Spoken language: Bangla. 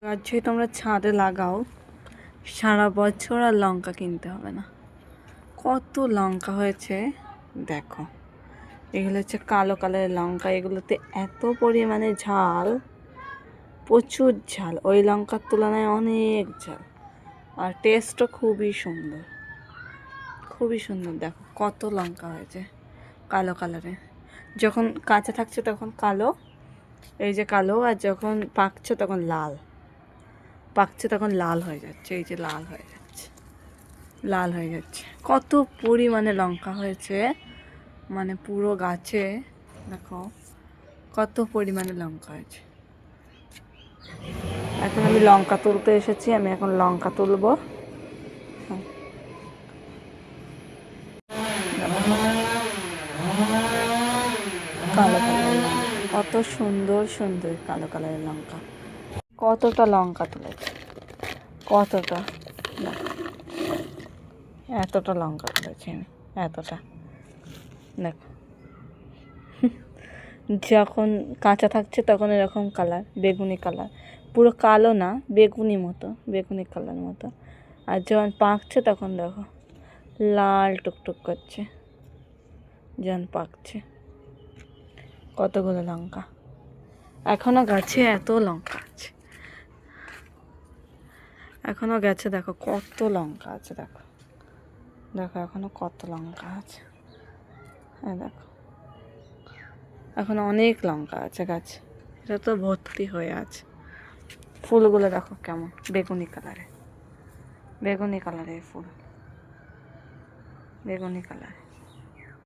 গাছ যদি তোমরা ছাদে লাগাও সারা বছর আর লঙ্কা কিনতে হবে না। কত লঙ্কা হয়েছে দেখো। এগুলো হচ্ছে কালো কালারের লঙ্কা। এগুলোতে এত পরিমাণে ঝাল, প্রচুর ঝাল, ওই লঙ্কার তুলনায় অনেক ঝাল। আর টেস্টও খুবই সুন্দর, খুবই সুন্দর। দেখো কত লঙ্কা হয়েছে কালো কালারে। যখন কাঁচা থাকছে তখন কালো, এই যে কালো, আর যখন পাকছে তখন লাল। পাকছে তখন লাল হয়ে যাচ্ছে, এই যে লাল হয়ে যাচ্ছে, লাল হয়ে যাচ্ছে। কত পরিমাণে লঙ্কা হয়েছে, মানে পুরো গাছে দেখো কত পরিমাণে লঙ্কা হয়েছে। এখন আমি লঙ্কা তুলতে এসেছি, আমি এখন লঙ্কা তুলবো। কালো কালারের লঙ্কা, কত সুন্দর সুন্দর কালো কালারের লঙ্কা। কতটা লঙ্কা তুলেছে, কতটা, এতটা লঙ্কা তুলেছি আমি, এতটা। দেখো যখন কাঁচা থাকছে তখন এরকম কালার, বেগুনি কালার, পুরো কালো না, বেগুনি মতো, বেগুনি কালার মতো। আর যখন পাকছে তখন দেখো লাল টুকটুক করছে। যখন পাকছে কতগুলো লঙ্কা, এখনও গাছে এত লঙ্কা আছে, এখনও গাছে দেখো কত লঙ্কা আছে। দেখো দেখো এখনও কত লঙ্কা আছে। হ্যাঁ দেখো এখন অনেক লঙ্কা আছে গাছে, এটা তো ভর্তি হয়ে আছে। ফুলগুলো দেখো কেমন বেগুনি কালারে, বেগুনি কালারের ফুল, বেগুনি কালারে।